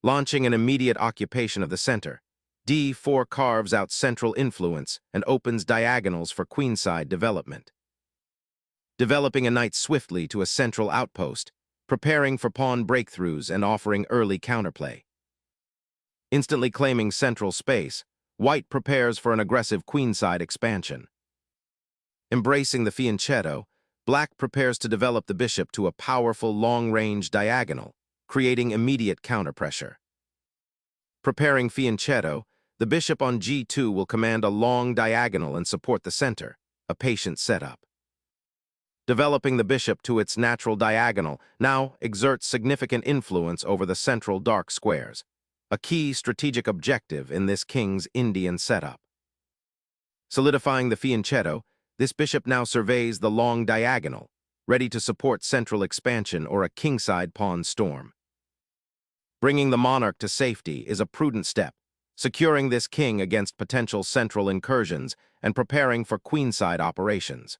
Launching an immediate occupation of the center, d4 carves out central influence and opens diagonals for queenside development. Developing a knight swiftly to a central outpost, preparing for pawn breakthroughs and offering early counterplay. Instantly claiming central space, white prepares for an aggressive queenside expansion. Embracing the Fianchetto, black prepares to develop the bishop to a powerful long-range diagonal, creating immediate counterpressure. Preparing Fianchetto, the bishop on g2 will command a long diagonal and support the center, a patient setup. Developing the bishop to its natural diagonal now exerts significant influence over the central dark squares, a key strategic objective in this king's Indian setup. Solidifying the Fianchetto, this bishop now surveys the long diagonal, ready to support central expansion or a kingside pawn storm. Bringing the monarch to safety is a prudent step, securing this king against potential central incursions and preparing for queenside operations.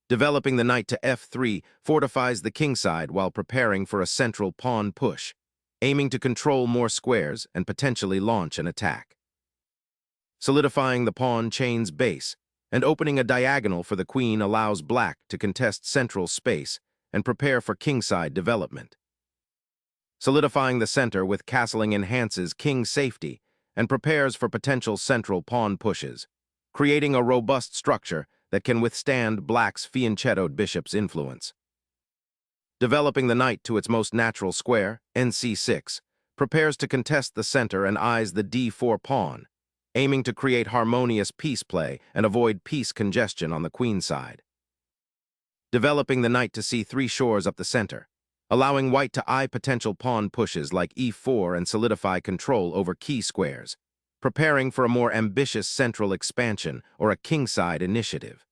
Developing the knight to f3 fortifies the kingside while preparing for a central pawn push, aiming to control more squares and potentially launch an attack. Solidifying the pawn chain's base and opening a diagonal for the queen allows black to contest central space and prepare for kingside development. Solidifying the center with castling enhances king's safety and prepares for potential central pawn pushes, creating a robust structure that can withstand black's fianchettoed bishop's influence. Developing the knight to its most natural square, nc6, prepares to contest the center and eyes the d4 pawn, aiming to create harmonious piece play and avoid piece congestion on the queen side. Developing the knight to c3 shores up the center, allowing white to eye potential pawn pushes like e4 and solidify control over key squares, preparing for a more ambitious central expansion or a kingside initiative.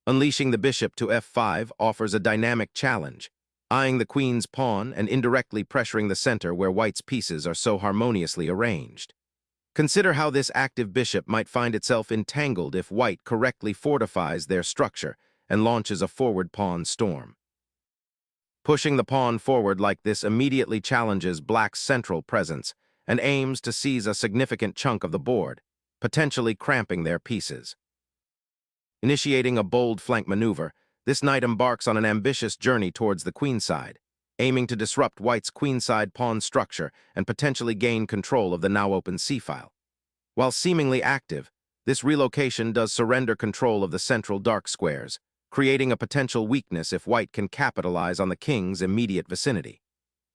Unleashing the bishop to f5 offers a dynamic challenge, eyeing the queen's pawn and indirectly pressuring the center where white's pieces are so harmoniously arranged. Consider how this active bishop might find itself entangled if white correctly fortifies their structure and launches a forward pawn storm. Pushing the pawn forward like this immediately challenges black's central presence and aims to seize a significant chunk of the board, potentially cramping their pieces. Initiating a bold flank maneuver, this knight embarks on an ambitious journey towards the queenside, aiming to disrupt white's queenside pawn structure and potentially gain control of the now open c-file. While seemingly active, this relocation does surrender control of the central dark squares, creating a potential weakness if white can capitalize on the king's immediate vicinity.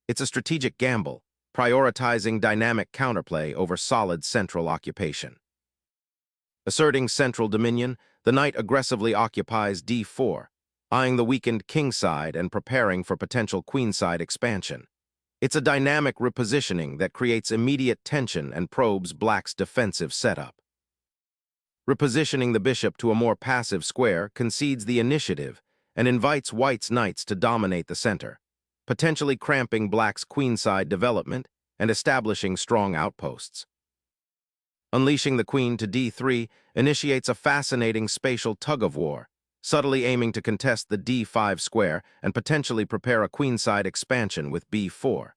It's a strategic gamble, prioritizing dynamic counterplay over solid central occupation. Asserting central dominion, the knight aggressively occupies d4, eyeing the weakened kingside and preparing for potential queenside expansion. It's a dynamic repositioning that creates immediate tension and probes black's defensive setup. Repositioning the bishop to a more passive square concedes the initiative and invites white's knights to dominate the center, potentially cramping black's queenside development and establishing strong outposts. Unleashing the queen to d3 initiates a fascinating spatial tug-of-war, subtly aiming to contest the d5 square and potentially prepare a queenside expansion with b4.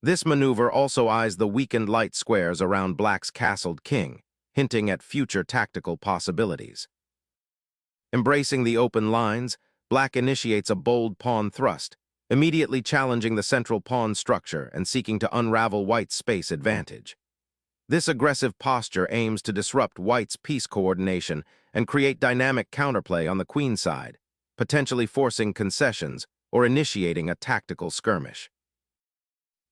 This maneuver also eyes the weakened light squares around black's castled king, hinting at future tactical possibilities. Embracing the open lines, black initiates a bold pawn thrust, immediately challenging the central pawn structure and seeking to unravel white's space advantage. This aggressive posture aims to disrupt white's piece coordination and create dynamic counterplay on the queen side, potentially forcing concessions or initiating a tactical skirmish.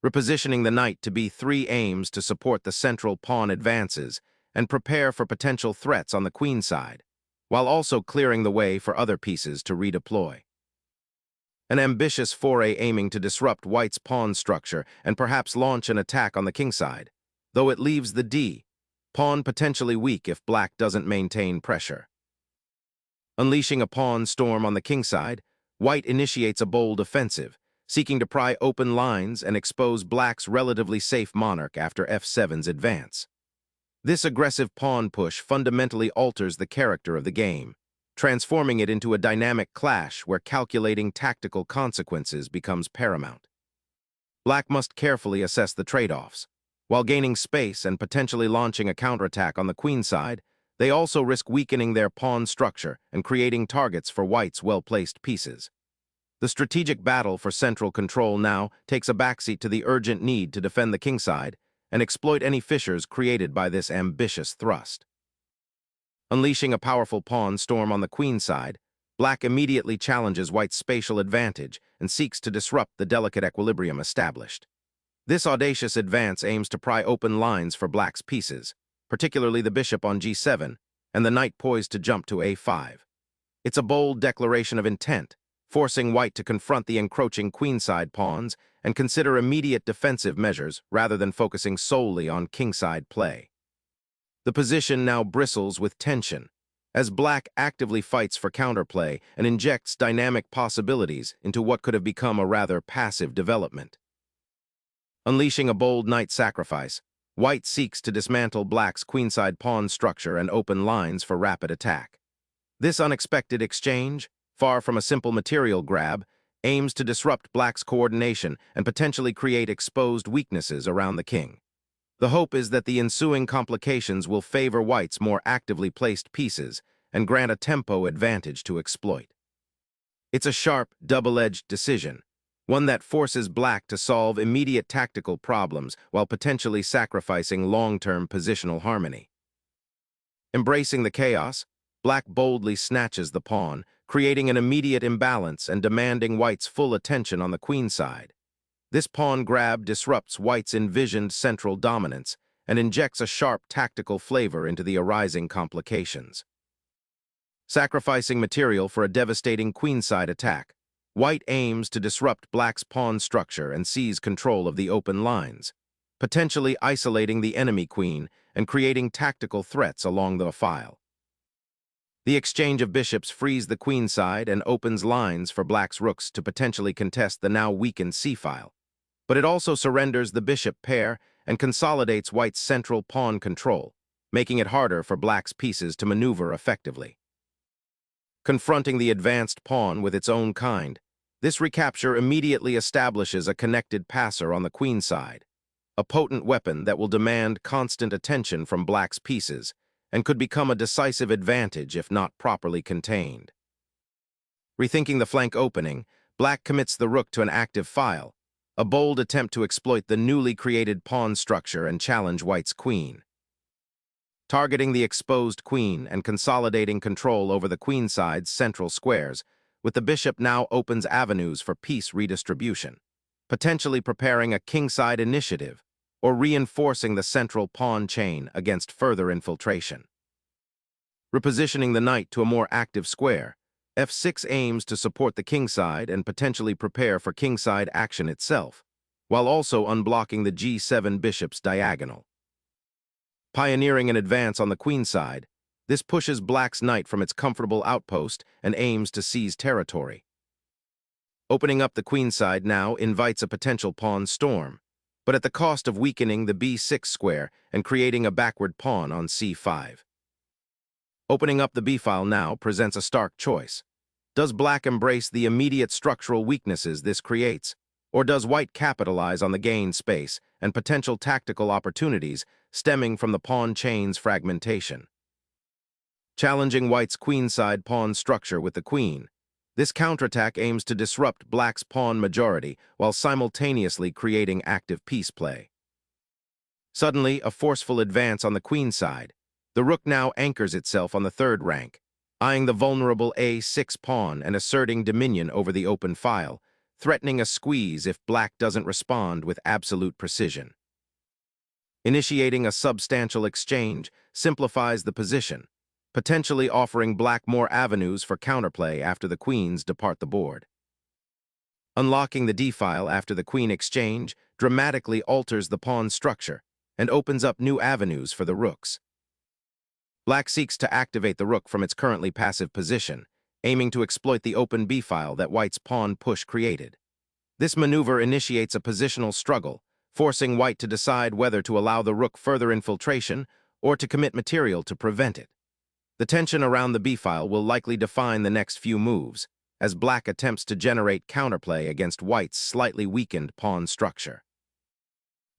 Repositioning the knight to b3 aims to support the central pawn advances and prepare for potential threats on the queen side, while also clearing the way for other pieces to redeploy. An ambitious foray aiming to disrupt white's pawn structure and perhaps launch an attack on the king side, though it leaves the d-pawn potentially weak if black doesn't maintain pressure. Unleashing a pawn storm on the king side, white initiates a bold offensive, seeking to pry open lines and expose black's relatively safe monarch after f7's advance. This aggressive pawn push fundamentally alters the character of the game, transforming it into a dynamic clash where calculating tactical consequences becomes paramount. Black must carefully assess the trade-offs. While gaining space and potentially launching a counterattack on the queen side, they also risk weakening their pawn structure and creating targets for white's well-placed pieces. The strategic battle for central control now takes a backseat to the urgent need to defend the kingside and exploit any fissures created by this ambitious thrust. Unleashing a powerful pawn storm on the queen side, Black immediately challenges white's spatial advantage and seeks to disrupt the delicate equilibrium established. This audacious advance aims to pry open lines for Black's pieces, particularly the bishop on g7 and the knight poised to jump to a5. It's a bold declaration of intent, forcing white to confront the encroaching queenside pawns and consider immediate defensive measures rather than focusing solely on kingside play. The position now bristles with tension, as Black actively fights for counterplay and injects dynamic possibilities into what could have become a rather passive development. Unleashing a bold knight sacrifice, white seeks to dismantle Black's queenside pawn structure and open lines for rapid attack. This unexpected exchange, far from a simple material grab, aims to disrupt Black's coordination and potentially create exposed weaknesses around the king. The hope is that the ensuing complications will favor white's more actively placed pieces and grant a tempo advantage to exploit. It's a sharp, double-edged decision, one that forces Black to solve immediate tactical problems while potentially sacrificing long-term positional harmony. Embracing the chaos, Black boldly snatches the pawn, creating an immediate imbalance and demanding white's full attention on the queen side. This pawn grab disrupts white's envisioned central dominance and injects a sharp tactical flavor into the arising complications. Sacrificing material for a devastating queenside attack, white aims to disrupt Black's pawn structure and seize control of the open lines, potentially isolating the enemy queen and creating tactical threats along the file. The exchange of bishops frees the queenside and opens lines for Black's rooks to potentially contest the now weakened c-file. But it also surrenders the bishop pair and consolidates white's central pawn control, making it harder for Black's pieces to maneuver effectively. Confronting the advanced pawn with its own kind, this recapture immediately establishes a connected passer on the queen side, a potent weapon that will demand constant attention from Black's pieces and could become a decisive advantage if not properly contained. Rethinking the flank opening, Black commits the rook to an active file, a bold attempt to exploit the newly created pawn structure and challenge white's queen. Targeting the exposed queen and consolidating control over the queenside's central squares, with the bishop now opens avenues for piece redistribution, potentially preparing a kingside initiative or reinforcing the central pawn chain against further infiltration. Repositioning the knight to a more active square, f6 aims to support the kingside and potentially prepare for kingside action itself, while also unblocking the g7 bishop's diagonal. Pioneering an advance on the queenside, this pushes Black's knight from its comfortable outpost and aims to seize territory. Opening up the queenside now invites a potential pawn storm, but at the cost of weakening the b6 square and creating a backward pawn on c5. Opening up the b-file now presents a stark choice. Does Black embrace the immediate structural weaknesses this creates, or does white capitalize on the gained space and potential tactical opportunities stemming from the pawn chain's fragmentation? Challenging white's queenside pawn structure with the queen, this counterattack aims to disrupt Black's pawn majority while simultaneously creating active piece play. Suddenly, a forceful advance on the queen side, the rook now anchors itself on the third rank, eyeing the vulnerable a6 pawn and asserting dominion over the open file, threatening a squeeze if Black doesn't respond with absolute precision. Initiating a substantial exchange simplifies the position, potentially offering Black more avenues for counterplay after the queens depart the board. Unlocking the d-file after the queen exchange dramatically alters the pawn structure and opens up new avenues for the rooks. Black seeks to activate the rook from its currently passive position, aiming to exploit the open b-file that white's pawn push created. This maneuver initiates a positional struggle, forcing white to decide whether to allow the rook further infiltration or to commit material to prevent it. The tension around the b-file will likely define the next few moves, as black attempts to generate counterplay against white's slightly weakened pawn structure.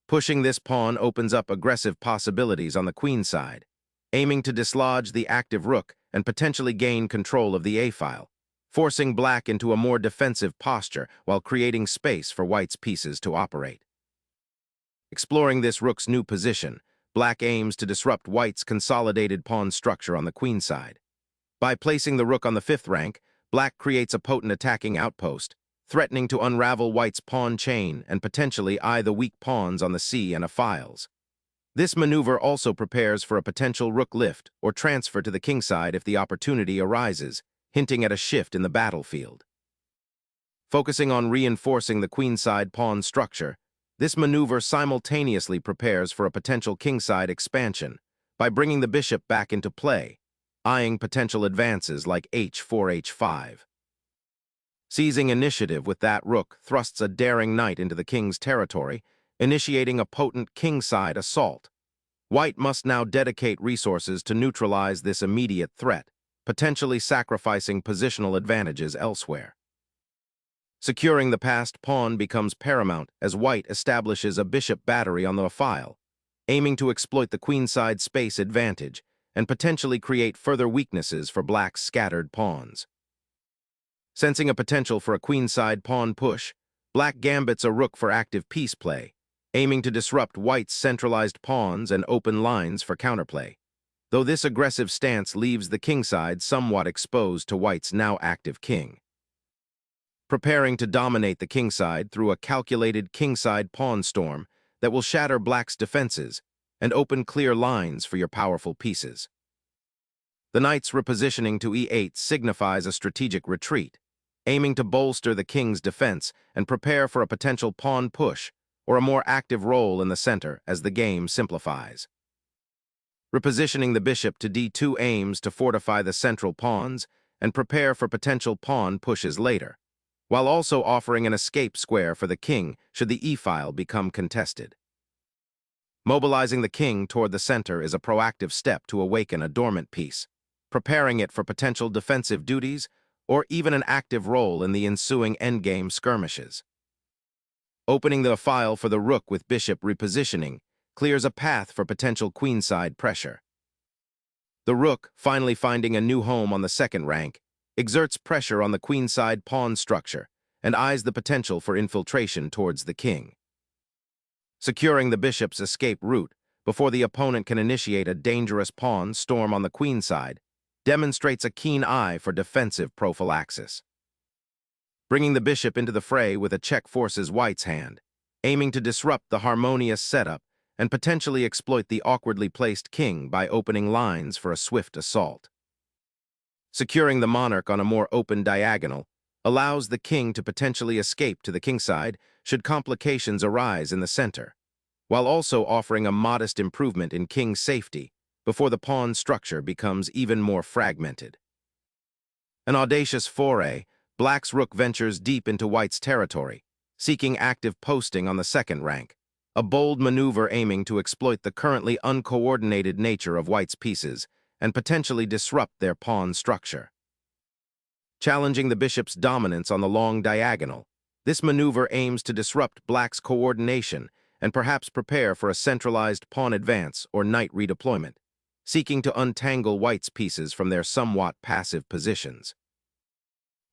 Pushing this pawn opens up aggressive possibilities on the queen side, aiming to dislodge the active rook and potentially gain control of the a-file, forcing black into a more defensive posture while creating space for white's pieces to operate. Exploring this rook's new position, black aims to disrupt white's consolidated pawn structure on the queen side. By placing the rook on the 5th rank, black creates a potent attacking outpost, threatening to unravel white's pawn chain and potentially eye the weak pawns on the c and a-files. This maneuver also prepares for a potential rook lift or transfer to the kingside if the opportunity arises, hinting at a shift in the battlefield. Focusing on reinforcing the queenside pawn structure, this maneuver simultaneously prepares for a potential kingside expansion by bringing the bishop back into play, eyeing potential advances like h4, h5. Seizing initiative with that rook thrusts a daring knight into the king's territory, initiating a potent kingside assault. White must now dedicate resources to neutralize this immediate threat, potentially sacrificing positional advantages elsewhere. Securing the passed pawn becomes paramount as white establishes a bishop battery on the file, aiming to exploit the queenside space advantage and potentially create further weaknesses for black's scattered pawns. Sensing a potential for a queenside pawn push, black gambits a rook for active piece play, aiming to disrupt white's centralized pawns and open lines for counterplay, though this aggressive stance leaves the kingside somewhat exposed to white's now active king. Preparing to dominate the kingside through a calculated kingside pawn storm that will shatter black's defenses and open clear lines for your powerful pieces. The knight's repositioning to e8 signifies a strategic retreat, aiming to bolster the king's defense and prepare for a potential pawn push or a more active role in the center as the game simplifies. Repositioning the bishop to d2 aims to fortify the central pawns and prepare for potential pawn pushes later, while also offering an escape square for the king should the e-file become contested. Mobilizing the king toward the center is a proactive step to awaken a dormant piece, preparing it for potential defensive duties or even an active role in the ensuing endgame skirmishes. Opening the file for the rook with bishop repositioning clears a path for potential queenside pressure. The rook, finally finding a new home on the 2nd rank, exerts pressure on the queenside pawn structure and eyes the potential for infiltration towards the king. Securing the bishop's escape route before the opponent can initiate a dangerous pawn storm on the queenside demonstrates a keen eye for defensive prophylaxis. Bringing the bishop into the fray with a check forces white's hand, aiming to disrupt the harmonious setup and potentially exploit the awkwardly placed king by opening lines for a swift assault. Securing the monarch on a more open diagonal allows the king to potentially escape to the kingside should complications arise in the center, while also offering a modest improvement in king safety before the pawn structure becomes even more fragmented. An audacious foray, black's rook ventures deep into white's territory, seeking active posting on the 2nd rank, a bold maneuver aiming to exploit the currently uncoordinated nature of white's pieces and potentially disrupt their pawn structure. Challenging the bishop's dominance on the long diagonal, this maneuver aims to disrupt black's coordination and perhaps prepare for a centralized pawn advance or knight redeployment, seeking to untangle white's pieces from their somewhat passive positions.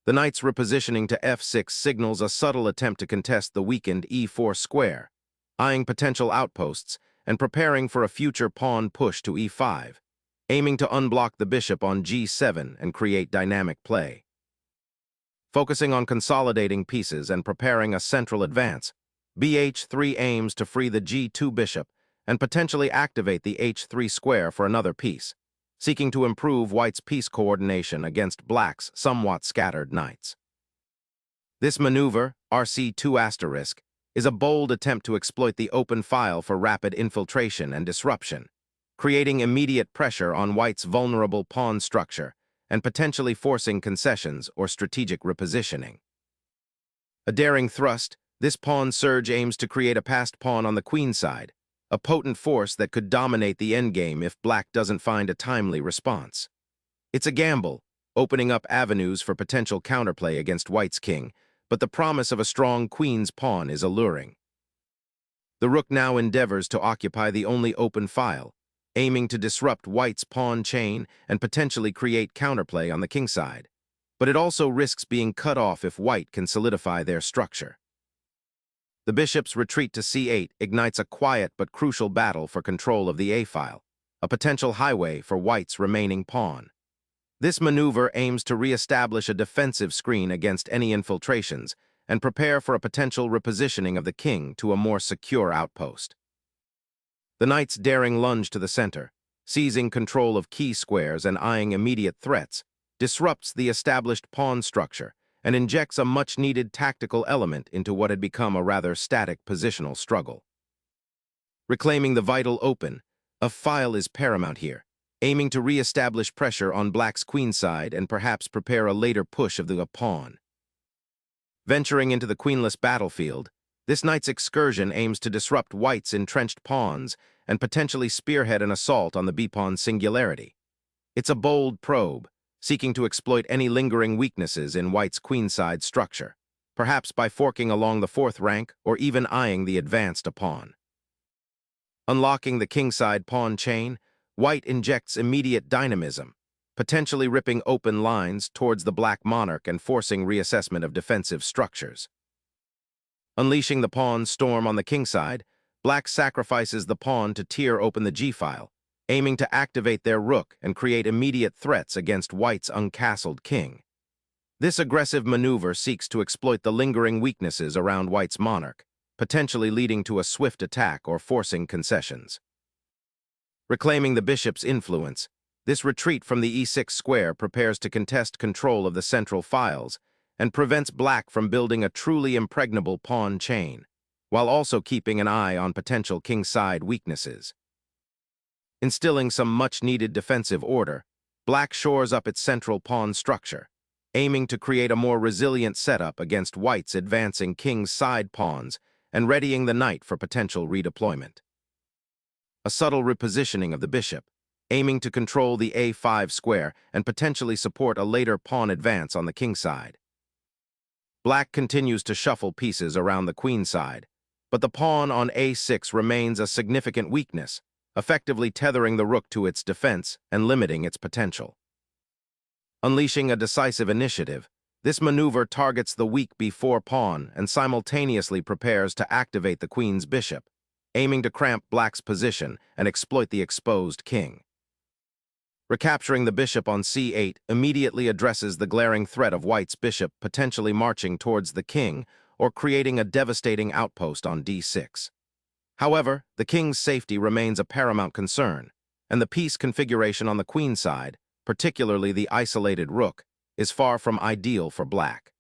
The knight's repositioning to f6 signals a subtle attempt to contest the weakened e4 square, eyeing potential outposts and preparing for a future pawn push to e5, aiming to unblock the bishop on g7 and create dynamic play. Focusing on consolidating pieces and preparing a central advance, bh3 aims to free the g2 bishop and potentially activate the h3 square for another piece, seeking to improve white's piece coordination against black's somewhat scattered knights. This maneuver, rc2*, is a bold attempt to exploit the open file for rapid infiltration and disruption, creating immediate pressure on white's vulnerable pawn structure and potentially forcing concessions or strategic repositioning. A daring thrust, this pawn surge aims to create a passed pawn on the queenside, a potent force that could dominate the endgame if black doesn't find a timely response. It's a gamble, opening up avenues for potential counterplay against white's king, but the promise of a strong queen's pawn is alluring. The rook now endeavors to occupy the only open file, aiming to disrupt white's pawn chain and potentially create counterplay on the king side. But it also risks being cut off if white can solidify their structure. The bishop's retreat to c8 ignites a quiet but crucial battle for control of the a-file, a potential highway for white's remaining pawn. This maneuver aims to re-establish a defensive screen against any infiltrations and prepare for a potential repositioning of the king to a more secure outpost. The knight's daring lunge to the center, seizing control of key squares and eyeing immediate threats, disrupts the established pawn structure and injects a much-needed tactical element into what had become a rather static positional struggle. Reclaiming the vital open, a file is paramount here, aiming to re-establish pressure on black's queenside and perhaps prepare a later push of the pawn. Venturing into the queenless battlefield, this knight's excursion aims to disrupt white's entrenched pawns and potentially spearhead an assault on the b-pawn singularity. It's a bold probe, seeking to exploit any lingering weaknesses in white's queenside structure, perhaps by forking along the fourth rank or even eyeing the advanced pawn. Unlocking the kingside pawn chain, white injects immediate dynamism, potentially ripping open lines towards the black monarch and forcing reassessment of defensive structures. Unleashing the pawn storm on the kingside, black sacrifices the pawn to tear open the g-file, aiming to activate their rook and create immediate threats against white's uncastled king. This aggressive maneuver seeks to exploit the lingering weaknesses around white's monarch, potentially leading to a swift attack or forcing concessions. Reclaiming the bishop's influence, this retreat from the e6 square prepares to contest control of the central files and prevents black from building a truly impregnable pawn chain, while also keeping an eye on potential kingside weaknesses. Instilling some much-needed defensive order, black shores up its central pawn structure, aiming to create a more resilient setup against white's advancing king's side pawns and readying the knight for potential redeployment. A subtle repositioning of the bishop, aiming to control the a5 square and potentially support a later pawn advance on the king side. Black continues to shuffle pieces around the queen side, but the pawn on a6 remains a significant weakness, effectively tethering the rook to its defense and limiting its potential. Unleashing a decisive initiative, this maneuver targets the weak b4 pawn and simultaneously prepares to activate the queen's bishop, aiming to cramp black's position and exploit the exposed king. Recapturing the bishop on c8 immediately addresses the glaring threat of white's bishop potentially marching towards the king or creating a devastating outpost on d6. However, the king's safety remains a paramount concern, and the piece configuration on the queen side, particularly the isolated rook, is far from ideal for black.